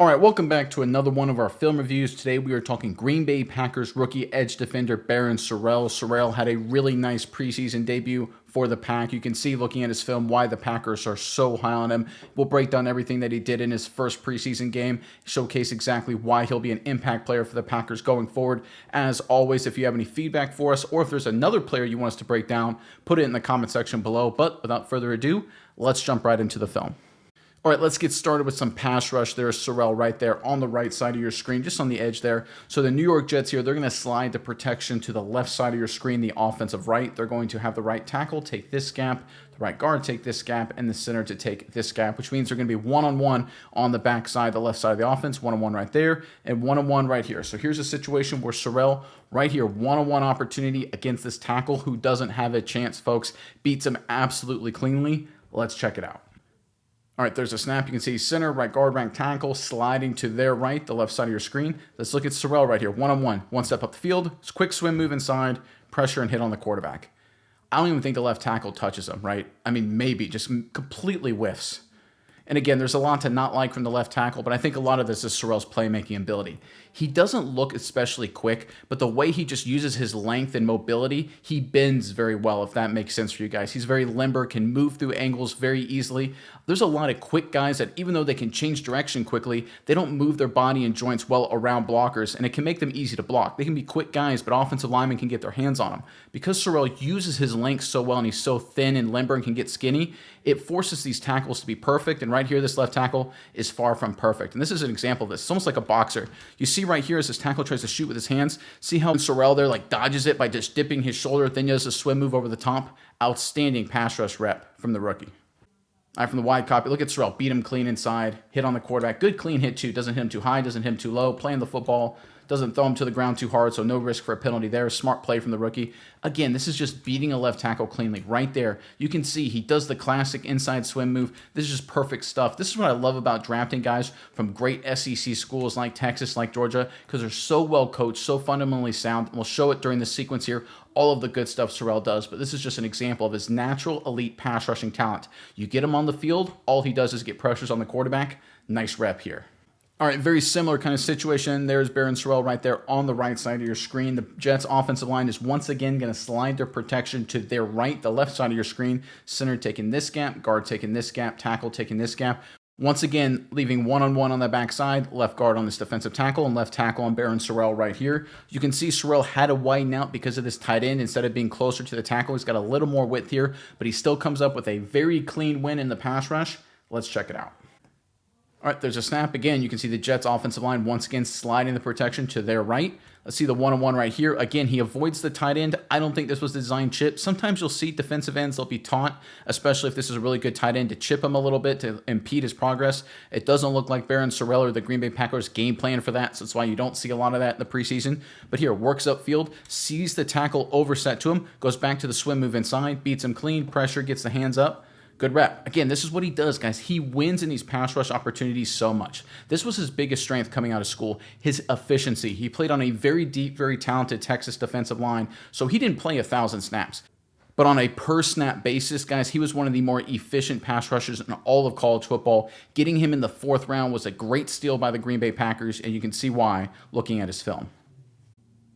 All right, welcome back to another one of our film reviews. Today we are talking Green Bay Packers rookie edge defender Barryn Sorrell. Sorrell had a really nice preseason debut for the Pack. You can see looking at his film why the Packers are so high on him. We'll break down everything that he did in his first preseason game, showcase exactly why he'll be an impact player for the Packers going forward. As always, if you have any feedback for us or if there's another player you want us to break down, put it in the comment section below. But without further ado, let's jump right into the film. All right, let's get started with some pass rush. There's Sorrell right there on the right side of your screen, just on the edge there. So the New York Jets here, they're going to slide the protection to the left side of your screen, the offensive right. They're going to have the right tackle take this gap, the right guard take this gap, and the center to take this gap, which means they're going to be one-on-one on the back side, the left side of the offense, one-on-one right there, and one-on-one right here. So here's a situation where Sorrell right here, one-on-one opportunity against this tackle who doesn't have a chance, folks. Beats him absolutely cleanly. Let's check it out. All right, there's a snap. You can see center, right guard, right tackle, sliding to their right, the left side of your screen. Let's look at Sorrell right here, one-on-one. One step up the field, quick swim move inside, pressure and hit on the quarterback. I don't even think the left tackle touches him, right? I mean, maybe, just completely whiffs. And again, there's a lot to not like from the left tackle, but I think a lot of this is Sorrell's playmaking ability. He doesn't look especially quick, but the way he just uses his length and mobility, he bends very well, if that makes sense for you guys. He's very limber, can move through angles very easily. There's a lot of quick guys that even though they can change direction quickly, they don't move their body and joints well around blockers, and it can make them easy to block. They can be quick guys, but offensive linemen can get their hands on them. Because Sorrell uses his length so well and he's so thin and limber and can get skinny, it forces these tackles to be perfect, and right here, this left tackle is far from perfect. And this is an example of this. It's almost like a boxer. You see right here as this tackle tries to shoot with his hands. See how Sorrell there like dodges it by just dipping his shoulder, then does a swim move over the top. Outstanding pass rush rep from the rookie. All right, from the wide copy, look at Sorrell. Beat him clean inside. Hit on the quarterback. Good clean hit, too. Doesn't hit him too high. Doesn't hit him too low. Playing the football. Doesn't throw him to the ground too hard, so no risk for a penalty there. Smart play from the rookie. Again, this is just beating a left tackle cleanly. Right there, you can see he does the classic inside swim move. This is just perfect stuff. This is what I love about drafting guys from great SEC schools like Texas, like Georgia, because they're so well coached, so fundamentally sound. And we'll show it during the sequence here, all of the good stuff Sorrell does, but this is just an example of his natural elite pass rushing talent. You get him on the field, all he does is get pressures on the quarterback. Nice rep here. All right, very similar kind of situation. There's Barryn Sorrell right there on the right side of your screen. The Jets offensive line is once again going to slide their protection to their right, the left side of your screen. Center taking this gap, guard taking this gap, tackle taking this gap. Once again, leaving one-on-one on the backside, left guard on this defensive tackle, and left tackle on Barryn Sorrell right here. You can see Sorrell had to widen out because of this tight end. Instead of being closer to the tackle, he's got a little more width here, but he still comes up with a very clean win in the pass rush. Let's check it out. All right, there's a snap. Again, you can see the Jets offensive line once again sliding the protection to their right. Let's see the one-on-one right here. Again, he avoids the tight end. I don't think this was the design chip. Sometimes you'll see defensive ends, they'll be taught, especially if this is a really good tight end, to chip him a little bit to impede his progress. It doesn't look like Barryn Sorrell or the Green Bay Packers game plan for that, so that's why you don't see a lot of that in the preseason. But here, works upfield, sees the tackle overset to him, goes back to the swim move inside, beats him clean, pressure, gets the hands up. Good rep. Again, this is what he does, guys. He wins in these pass rush opportunities so much. This was his biggest strength coming out of school, his efficiency. He played on a very deep, very talented Texas defensive line, so he didn't play 1,000 snaps. But on a per-snap basis, guys, he was one of the more efficient pass rushers in all of college football. Getting him in the 4th round was a great steal by the Green Bay Packers, and you can see why looking at his film.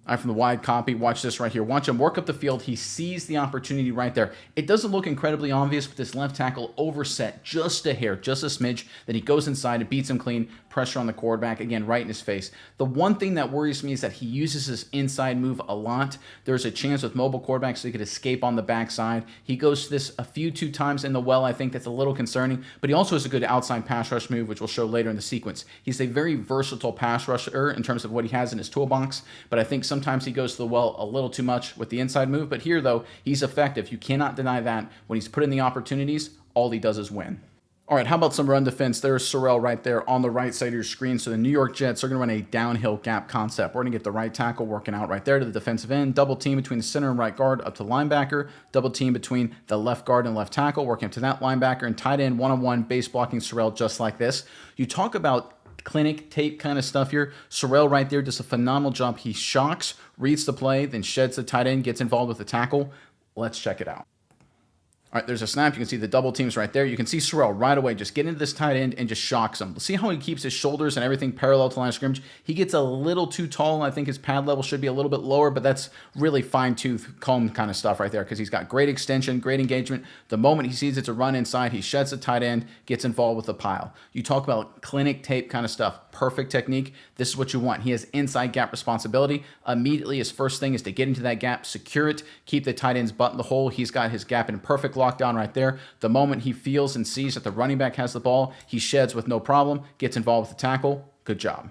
All right, from the wide copy, watch this right here. Watch him work up the field. He sees the opportunity right there. It doesn't look incredibly obvious, but this left tackle overset just a hair, just a smidge. Then he goes inside and beats him clean. Pressure on the quarterback, again, right in his face. The one thing that worries me is that he uses his inside move a lot. There's a chance with mobile quarterbacks he could escape on the backside. He goes to this a few times in the well. I think that's a little concerning, but he also has a good outside pass rush move, which we'll show later in the sequence. He's a very versatile pass rusher in terms of what he has in his toolbox, but I think sometimes he goes to the well a little too much with the inside move. But here, though, he's effective. You cannot deny that. When he's put in the opportunities, all he does is win. All right, how about some run defense? There's Sorrell right there on the right side of your screen. So the New York Jets are going to run a downhill gap concept. We're going to get the right tackle working out right there to the defensive end. Double team between the center and right guard up to linebacker. Double team between the left guard and left tackle, working up to that linebacker. And tight end one-on-one base blocking Sorrell just like this. You talk about clinic tape kind of stuff here. Sorrell right there does a phenomenal job. He shocks, reads the play, then sheds the tight end, gets involved with the tackle. Let's check it out. All right, there's a snap. You can see the double teams right there. You can see Sorrell right away just get into this tight end and just shocks him. See how he keeps his shoulders and everything parallel to line of scrimmage? He gets a little too tall. I think his pad level should be a little bit lower, but that's really fine-tooth comb kind of stuff right there because he's got great extension, great engagement. The moment he sees it's a run inside, he sheds the tight end, gets involved with the pile. You talk about clinic tape kind of stuff. Perfect technique. This is what you want. He has inside gap responsibility. Immediately, his first thing is to get into that gap, secure it, keep the tight end's butt in the hole. He's got his gap in perfect lockdown right there. The moment he feels and sees that the running back has the ball, he sheds with no problem, gets involved with the tackle. Good job.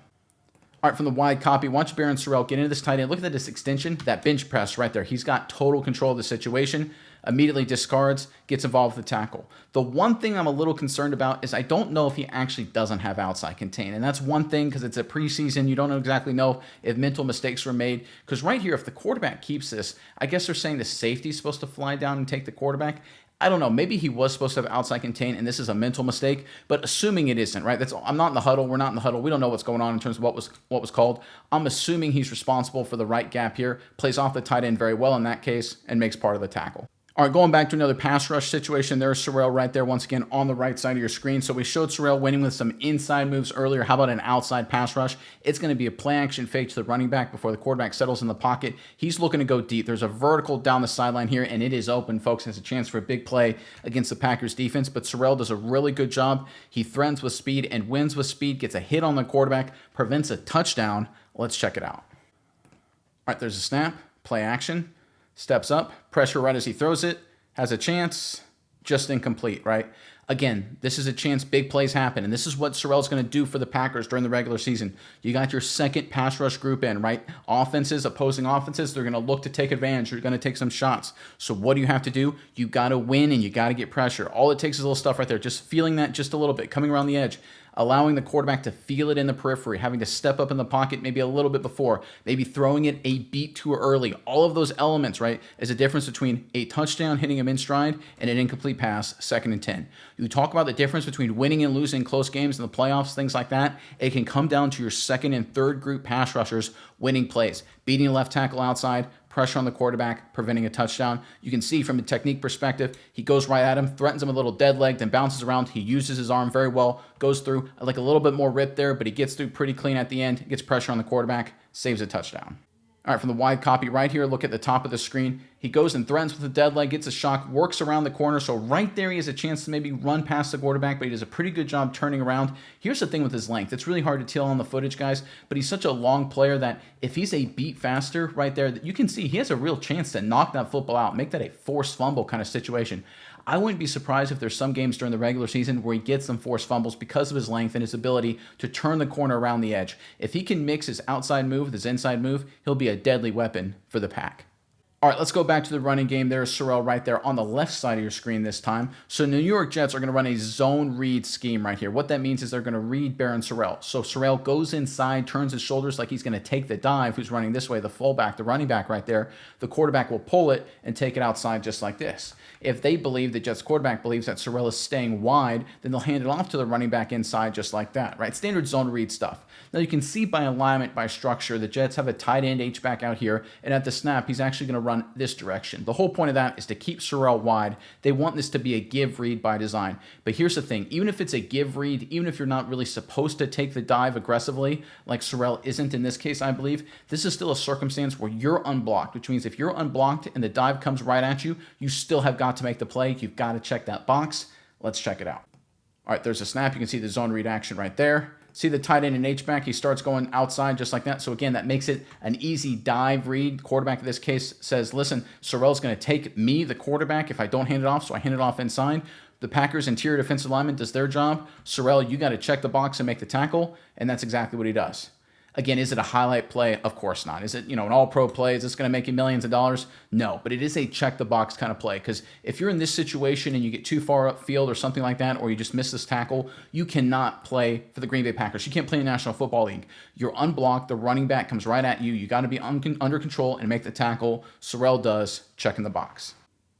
All right, from the wide copy, watch Barryn Sorrell get into this tight end. Look at this extension, that bench press right there. He's got total control of the situation. Immediately discards, gets involved with the tackle. The one thing I'm a little concerned about is I don't know if he actually doesn't have outside contain. And that's one thing because it's a preseason. You don't exactly know if mental mistakes were made. Because right here, if the quarterback keeps this, I guess they're saying the safety is supposed to fly down and take the quarterback. I don't know. Maybe he was supposed to have outside contain, and this is a mental mistake. But assuming it isn't, right? I'm not in the huddle. We're not in the huddle. We don't know what's going on in terms of what was called. I'm assuming he's responsible for the right gap here. Plays off the tight end very well in that case, and makes part of the tackle. All right, going back to another pass rush situation, there's Sorrell right there once again on the right side of your screen. So we showed Sorrell winning with some inside moves earlier. How about an outside pass rush? It's going to be a play action fake to the running back before the quarterback settles in the pocket. He's looking to go deep. There's a vertical down the sideline here, and it is open, folks. Has a chance for a big play against the Packers defense, but Sorrell does a really good job. He threatens with speed and wins with speed, gets a hit on the quarterback, prevents a touchdown. Let's check it out. All right, there's a snap, play action, steps up, pressure right as he throws it. Has a chance, just incomplete, right? Again, this is a chance big plays happen, and this is what Sorrell's going to do for the Packers during the regular season. You got your second pass rush group in, right? Opposing offenses, they're going to look to take advantage. You're going to take some shots. So what do you have to do? You got to win, and you got to get pressure. All it takes is a little stuff right there, just feeling that just a little bit, coming around the edge, allowing the quarterback to feel it in the periphery, having to step up in the pocket maybe a little bit before, maybe throwing it a beat too early. All of those elements, right, is a difference between a touchdown hitting him in stride and an incomplete pass, 2nd and 10. You talk about the difference between winning and losing close games in the playoffs, things like that. It can come down to your second and third group pass rushers winning plays, beating a left tackle outside, pressure on the quarterback, preventing a touchdown. You can see from a technique perspective, he goes right at him, threatens him a little dead leg, then bounces around. He uses his arm very well, goes through like a little bit more rip there, but he gets through pretty clean at the end, gets pressure on the quarterback, saves a touchdown. All right, from the wide copy right here, look at the top of the screen. He goes and threatens with a dead leg, gets a shock, works around the corner. So right there, he has a chance to maybe run past the quarterback, but he does a pretty good job turning around. Here's the thing with his length. It's really hard to tell on the footage, guys, but he's such a long player that if he's a beat faster right there, you can see he has a real chance to knock that football out, make that a forced fumble kind of situation. I wouldn't be surprised if there's some games during the regular season where he gets some forced fumbles because of his length and his ability to turn the corner around the edge. If he can mix his outside move with his inside move, he'll be a deadly weapon for the Pack. All right, let's go back to the running game. There's Sorrell right there on the left side of your screen this time. So New York Jets are going to run a zone read scheme right here. What that means is they're going to read Barryn Sorrell. So Sorrell goes inside, turns his shoulders like he's going to take the dive. Who's running this way? The fullback, the running back right there. The quarterback will pull it and take it outside just like this. If they believe, the Jets quarterback believes that Sorrell is staying wide, then they'll hand it off to the running back inside just like that, right? Standard zone read stuff. Now you can see by alignment, by structure, the Jets have a tight end H-back out here, and at the snap, he's actually going to run this direction. The whole point of that is to keep Sorrell wide. They want this to be a give read by design. But here's the thing, even if it's a give read, even if you're not really supposed to take the dive aggressively, like Sorrell isn't in this case, I believe, this is still a circumstance where you're unblocked, which means if you're unblocked and the dive comes right at you, you still have got to make the play. You've got to check that box. Let's check it out. All right, there's a snap. You can see the zone read action right there. See the tight end and H-back, he starts going outside just like that. So again, that makes it an easy dive read. Quarterback in this case says, listen, Sorrell's going to take me, the quarterback, if I don't hand it off, so I hand it off inside. The Packers' interior defensive lineman does their job. Sorrell, you got to check the box and make the tackle, and that's exactly what he does. Again, is it a highlight play? Of course not. Is it, an all-pro play? Is this going to make you millions of dollars? No, but it is a check-the-box kind of play because if you're in this situation and you get too far upfield or something like that, or you just miss this tackle, you cannot play for the Green Bay Packers. You can't play in the National Football League. You're unblocked. The running back comes right at you. You got to be under control and make the tackle. Sorrell does, checking the box.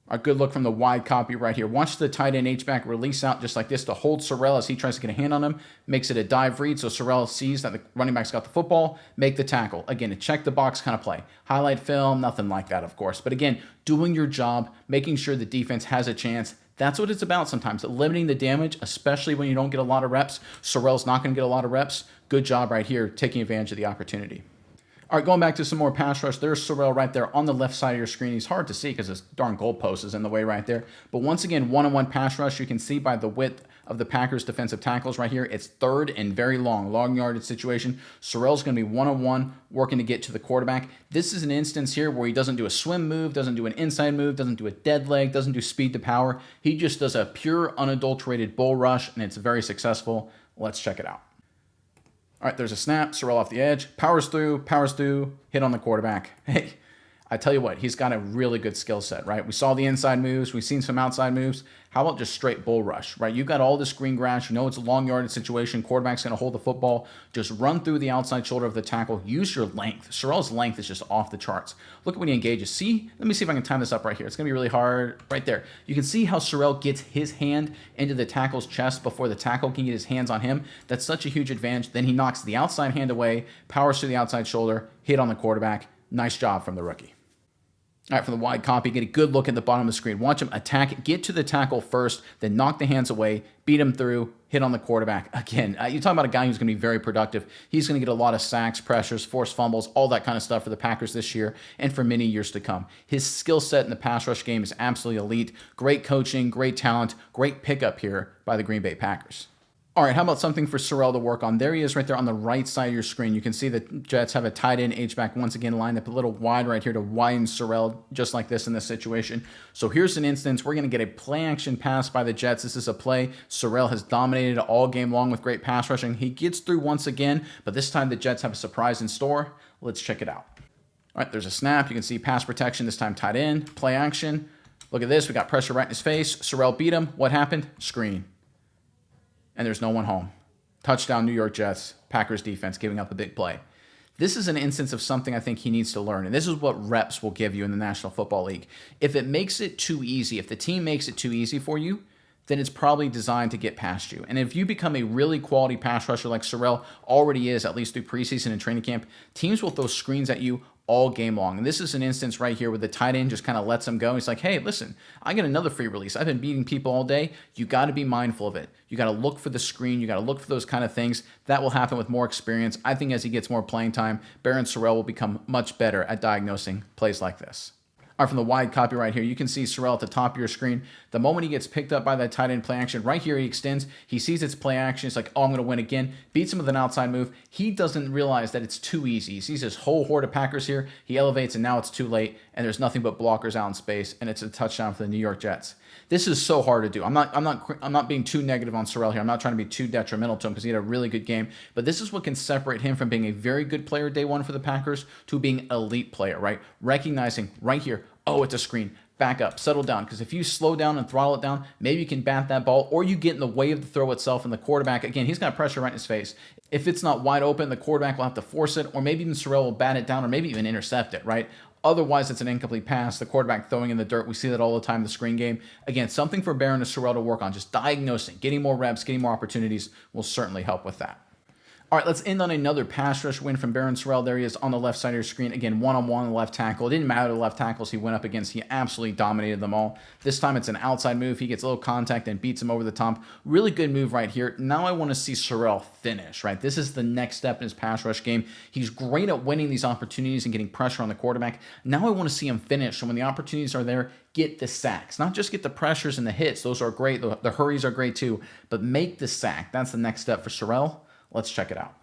A good look from the wide copy right here. Watch the tight end H-back release out just like this to hold Sorrell as he tries to get a hand on him. Makes it a dive read, so Sorrell sees that the running back's got the football, make the tackle. Again, a check-the-box kind of play. Highlight film, nothing like that, of course. But again, doing your job, making sure the defense has a chance. That's what it's about sometimes, limiting the damage, especially when you don't get a lot of reps. Sorrell's not going to get a lot of reps. Good job right here, taking advantage of the opportunity. All right, going back to some more pass rush, there's Sorrell right there on the left side of your screen. He's hard to see because this darn goalpost is in the way right there. But once again, one-on-one pass rush, you can see by the width of the Packers' defensive tackles right here, it's third and very long yardage situation. Sorrell's going to be one-on-one working to get to the quarterback. This is an instance here where he doesn't do a swim move, doesn't do an inside move, doesn't do a dead leg, doesn't do speed to power. He just does a pure, unadulterated bull rush, and it's very successful. Let's check it out. All right, there's a snap. Sorrell off the edge. Powers through, hit on the quarterback. Hey, I tell you what, he's got a really good skill set, right? We saw the inside moves. We've seen some outside moves. How about just straight bull rush, right? You've got all this green grass. You know it's a long yardage situation. Quarterback's going to hold the football. Just run through the outside shoulder of the tackle. Use your length. Sorrell's length is just off the charts. Look at when he engages. See? Let me see if I can time this up right here. It's going to be really hard right there. You can see how Sorrell gets his hand into the tackle's chest before the tackle can get his hands on him. That's such a huge advantage. Then he knocks the outside hand away, powers to the outside shoulder, hit on the quarterback. Nice job from the rookie. All right, from the wide copy, get a good look at the bottom of the screen. Watch him attack, get to the tackle first, then knock the hands away, beat him through, hit on the quarterback. Again, you're talking about a guy who's going to be very productive. He's going to get a lot of sacks, pressures, forced fumbles, all that kind of stuff for the Packers this year and for many years to come. His skill set in the pass rush game is absolutely elite. Great coaching, great talent, great pickup here by the Green Bay Packers. All right, how about something for Sorrell to work on? There he is right there on the right side of your screen. You can see the Jets have a tight end H-back once again lined up a little wide right here to widen Sorrell just like this in this situation. So here's an instance. We're going to get a play action pass by the Jets. This is a play. Sorrell has dominated all game long with great pass rushing. He gets through once again, but this time the Jets have a surprise in store. Let's check it out. All right, there's a snap. You can see pass protection, this time tight end, play action. Look at this. We got pressure right in his face. Sorrell beat him. What happened? Screen. And there's no one home. Touchdown, New York Jets. Packers defense giving up a big play. This is an instance of something I think he needs to learn, and this is what reps will give you in the National Football League. If it makes it too easy, if the team makes it too easy for you, then it's probably designed to get past you. And if you become a really quality pass rusher like Sorrell already is, at least through preseason and training camp, teams will throw screens at you all game long. And this is an instance right here where the tight end just kind of lets him go. He's like, hey, listen, I get another free release. I've been beating people all day. You got to be mindful of it. You got to look for the screen. You got to look for those kind of things. That will happen with more experience. I think as he gets more playing time, Barryn Sorrell will become much better at diagnosing plays like this. All right, from the wide copy right here, you can see Sorrell at the top of your screen. The moment he gets picked up by that tight end play action, right here he extends. He sees its play action. He's like, oh, I'm going to win again. Beats him with an outside move. He doesn't realize that it's too easy. He sees this whole horde of Packers here. He elevates, and now it's too late, and there's nothing but blockers out in space, and it's a touchdown for the New York Jets. This is so hard to do. I'm not being too negative on Sorrell here. I'm not trying to be too detrimental to him because he had a really good game. But this is what can separate him from being a very good player day one for the Packers to being elite player, right? Recognizing right here, oh, it's a screen. Back up, settle down. Because if you slow down and throttle it down, maybe you can bat that ball, or you get in the way of the throw itself, and the quarterback, again, he's got pressure right in his face. If it's not wide open, the quarterback will have to force it, or maybe even Sorrell will bat it down, or maybe even intercept it, right? Otherwise, it's an incomplete pass. The quarterback throwing in the dirt. We see that all the time in the screen game. Again, something for Barryn and Sorrell to work on. Just diagnosing, getting more reps, getting more opportunities will certainly help with that. All right, let's end on another pass rush win from Barryn Sorrell. There he is on the left side of your screen. Again, one-on-one on the left tackle. It didn't matter the left tackles he went up against. He absolutely dominated them all. This time it's an outside move. He gets a little contact and beats him over the top. Really good move right here. Now I want to see Sorrell finish, right? This is the next step in his pass rush game. He's great at winning these opportunities and getting pressure on the quarterback. Now I want to see him finish. So when the opportunities are there, get the sacks. Not just get the pressures and the hits. Those are great. The hurries are great too. But make the sack. That's the next step for Sorrell. Let's check it out.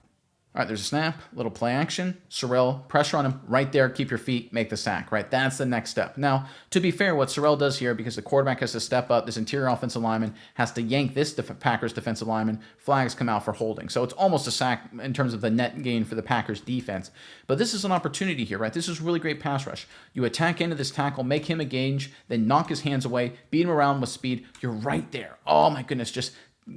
All right, there's a snap, little play action. Sorrell, pressure on him right there. Keep your feet, make the sack, right? That's the next step. Now, to be fair, what Sorrell does here, because the quarterback has to step up, this interior offensive lineman has to yank this Packers defensive lineman. Flags come out for holding. So it's almost a sack in terms of the net gain for the Packers defense. But this is an opportunity here, right? This is really great pass rush. You attack into this tackle, make him engage, then knock his hands away, beat him around with speed. You're right there. Oh my goodness, just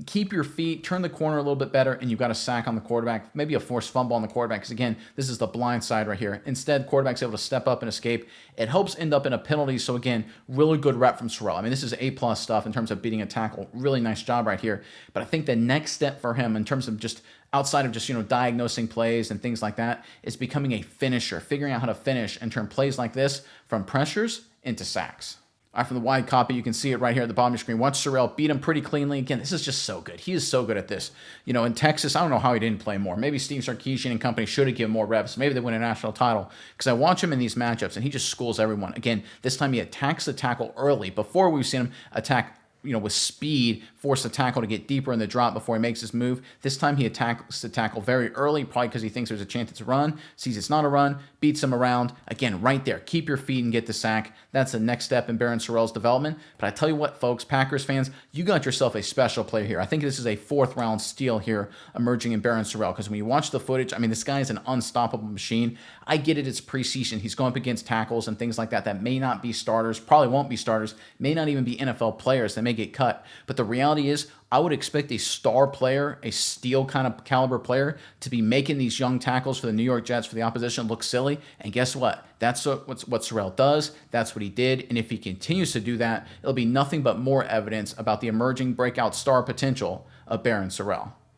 keep your feet, turn the corner a little bit better, and you've got a sack on the quarterback, maybe a forced fumble on the quarterback, because again, this is the blind side right here. Instead, quarterback's able to step up and escape. It helps end up in a penalty, so again, really good rep from Sorrell. I mean, this is A-plus stuff in terms of beating a tackle. Really nice job right here. But I think the next step for him in terms of just outside of just, diagnosing plays and things like that, is becoming a finisher, figuring out how to finish and turn plays like this from pressures into sacks. All right, from the wide copy, you can see it right here at the bottom of your screen. Watch Sorrell beat him pretty cleanly. Again, this is just so good. He is so good at this. In Texas, I don't know how he didn't play more. Maybe Steve Sarkisian and company should have given more reps. Maybe they win a national title. Because I watch him in these matchups, and he just schools everyone. Again, this time he attacks the tackle early. Before, we've seen him attack with speed, force the tackle to get deeper in the drop before he makes his move. This time he attacks the tackle very early, probably because he thinks there's a chance it's a run, sees it's not a run, beats him around. Again, right there, keep your feet and get the sack. That's the next step in Barryn Sorrell's development. But I tell you what, folks, Packers fans, you got yourself a special player here. I think this is a 4th round steal here emerging in Barryn Sorrell, because when you watch the footage, I mean, this guy is an unstoppable machine. I get it, it's preseason. He's going up against tackles and things like that may not be starters, probably won't be starters, may not even be NFL players that may get cut. But the reality is, I would expect a star player, a steel kind of caliber player, to be making these young tackles for the New York Jets, for the opposition, look silly. And guess what? That's what Sorrell does. That's what he did. And if he continues to do that, it'll be nothing but more evidence about the emerging breakout star potential of Barryn Sorrell.